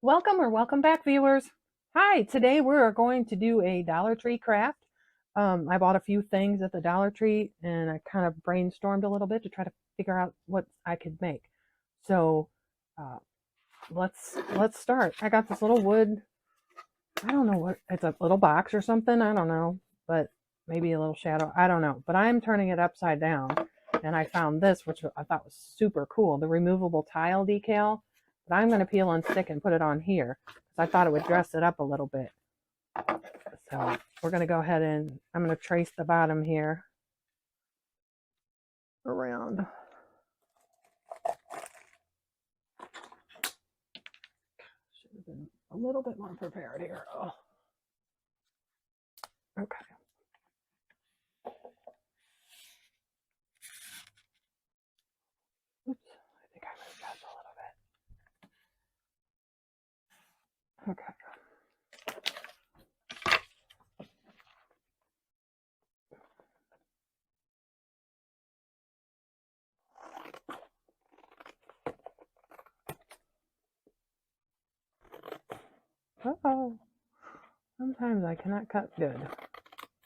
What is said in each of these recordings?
Welcome or welcome back, viewers. Hi, today we're going to do a Dollar Tree craft. I bought a few things at the Dollar Tree and I kind of brainstormed a little bit to try to figure out what I could make. So uh, let's start. I got this little wood. I don't know what it's, a little box or something. I don't know, but maybe a little shadow. I don't know. But I'm turning it upside down, and I found this, which I thought was super cool, the removable tile decal. But I'm going to peel and stick and put it on here because I thought it would dress it up a little bit. So we're going to go ahead and I'm going to trace the bottom here around. Should have been a little bit more prepared here. Oh. Okay. Oops, I think I moved that a little bit. Okay. Uh-oh. Sometimes I cannot cut good,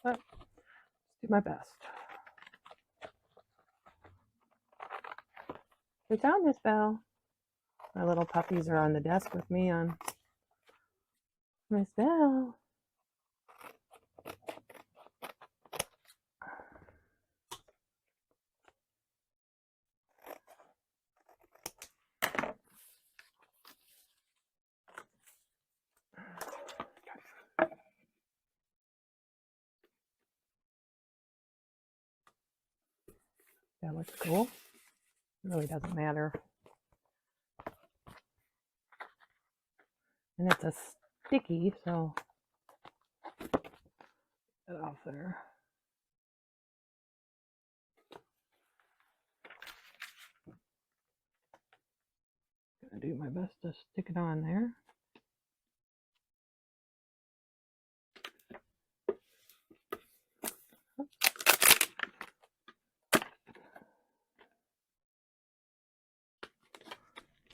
but do my best. Sit down, Miss Belle. My little puppies are on the desk with me on Miss Belle. That looks cool. It really doesn't matter. And it's a sticky, so get it off there. Gonna do my best to stick it on there.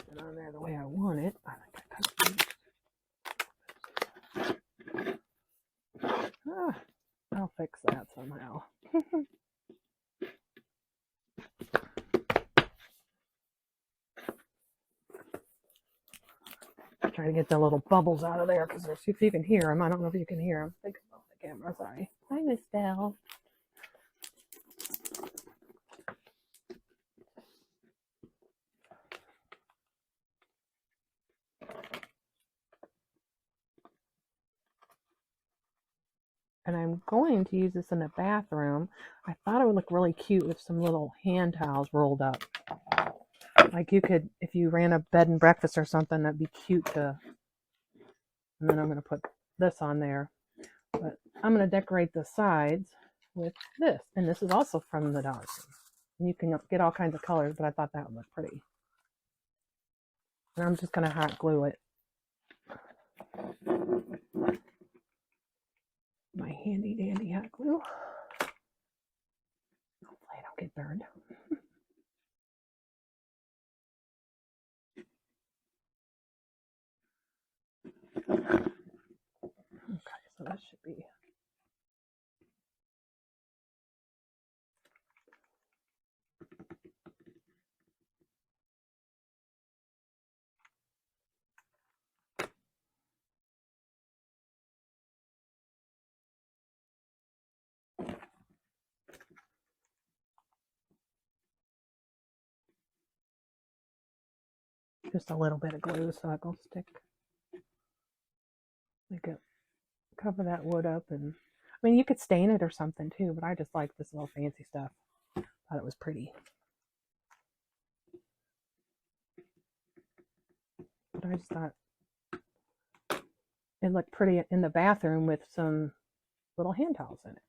Get it on there the way I want it. I think I cut it. I'll fix that somehow. Trying to get the little bubbles out of there because if you can hear them, I don't know if you can hear them. Think about the camera. Sorry. Hi, Miss Belle. And I'm going to use this in the bathroom. I thought it would look really cute with some little hand towels rolled up. Like you could, if you ran a bed and breakfast or something, that'd be cute to. And then I'm going to put this on there. But I'm going to decorate the sides with this. And this is also from the Dollar Tree. And you can get all kinds of colors, but I thought that would look pretty. And I'm just going to hot glue it. My handy dandy hot glue. Hopefully I don't get burned. Okay, so that should be. Just a little bit of glue so it will stick. Like it, cover that wood up, and I mean you could stain it or something too, but I just like this little fancy stuff. Thought it was pretty. But I just thought it looked pretty in the bathroom with some little hand towels in it.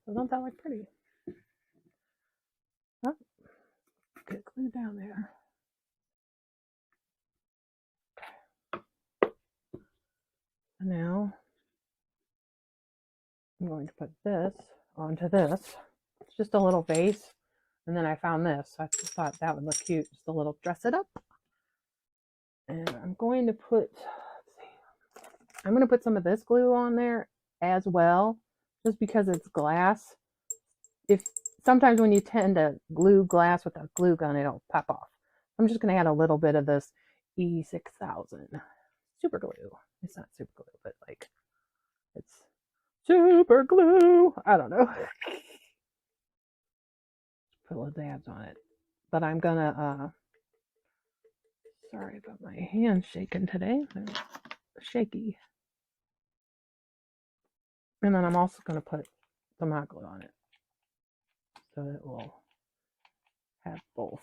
Doesn't that look pretty? Oh, get glued down there. And now I'm going to put this onto this. It's just a little vase. And then I found this. I just thought that would look cute. Just a little dress it up. And I'm going to put, I'm going to put some of this glue on there as well, just because it's glass. If sometimes when you tend to glue glass with a glue gun, it'll pop off. I'm just going to add a little bit of this E6000 super glue. It's not super glue, but like it's super glue. I don't know. Put little dabs on it. But I'm gonna sorry about my hands shaking today. They're shaky. And then I'm also gonna put some hot glue on it. So it will have both.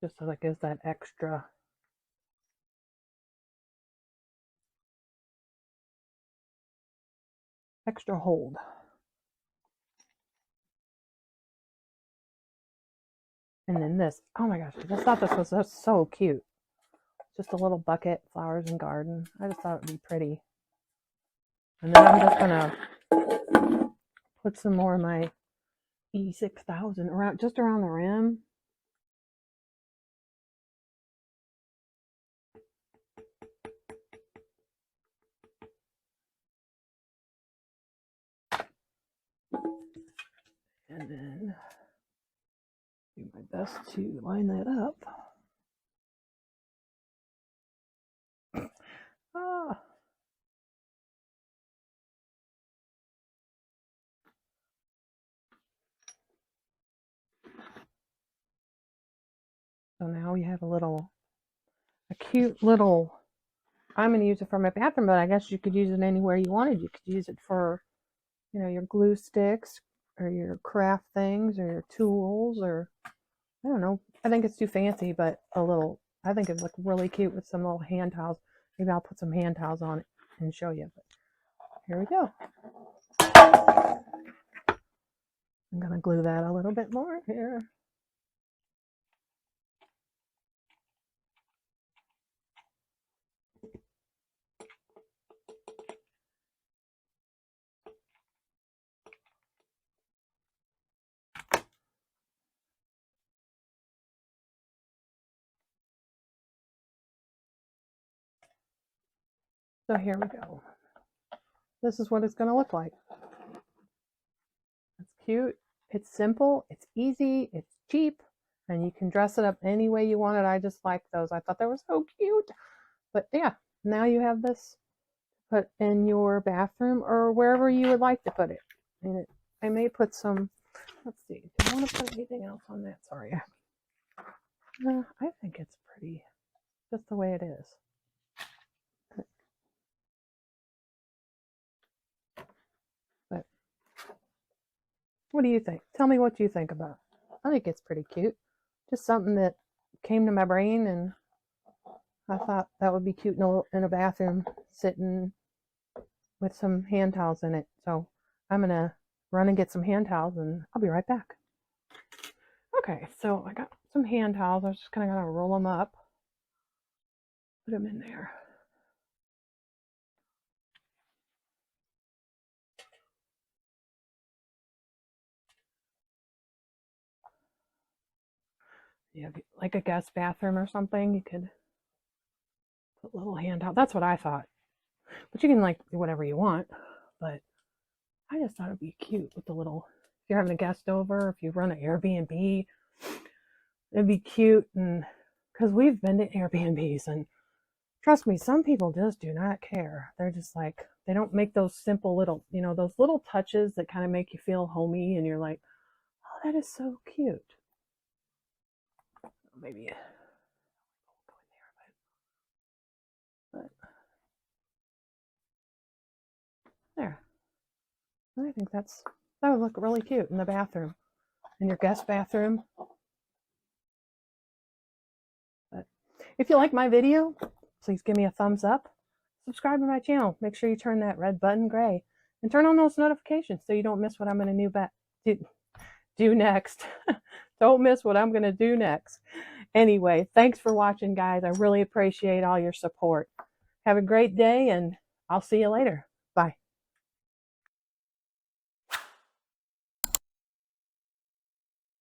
Just so that gives that extra hold. And then this, oh my gosh, I just thought this was just so cute. Just a little bucket, flowers and garden. I just thought it would be pretty. And then I'm just gonna put some more of my E6000 around, just around the rim. And then do my best to line that up. Ah. So now we have a cute little, I'm going to use it for my bathroom, but I guess you could use it anywhere you wanted. You could use it for, you know, your glue sticks or your craft things or your tools or, I don't know. I think it's too fancy, but I think it'd look really cute with some little hand towels. Maybe I'll put some hand towels on it and show you. But here we go. I'm going to glue that a little bit more here. So here we go. This is what it's going to look like. It's cute. It's simple. It's easy. It's cheap. And you can dress it up any way you want it. I just like those. I thought they were so cute. But yeah, now you have this put in your bathroom or wherever you would like to put it. And I may put some, let's see, do I want to put anything else on that? Sorry. No, I think it's pretty, just the way it is. But what do you think? Tell me what you think about it. I think it's pretty cute. Just something that came to my brain, and I thought that would be cute in a bathroom, sitting with some hand towels in it. So I'm going to run and get some hand towels, and I'll be right back. Okay, so I got some hand towels. I was just kind of going to roll them up, put them in there. Yeah, like a guest bathroom or something, you could put little hand towels. That's what I thought. But you can like do whatever you want. But I just thought it'd be cute with the little, if you're having a guest over, if you run an Airbnb, it'd be cute. And because we've been to Airbnbs, and trust me, some people just do not care. They're just like, they don't make those simple little, you know, those little touches that kind of make you feel homey, and you're like, oh, that is so cute. Maybe go in there, but there. I think that would look really cute in the bathroom, in your guest bathroom. If you like my video, please give me a thumbs up. Subscribe to my channel. Make sure you turn that red button gray and turn on those notifications so you don't miss what I'm going to do next. Don't miss what I'm going to do next. Anyway, thanks for watching, guys. I really appreciate all your support. Have a great day, and I'll see you later.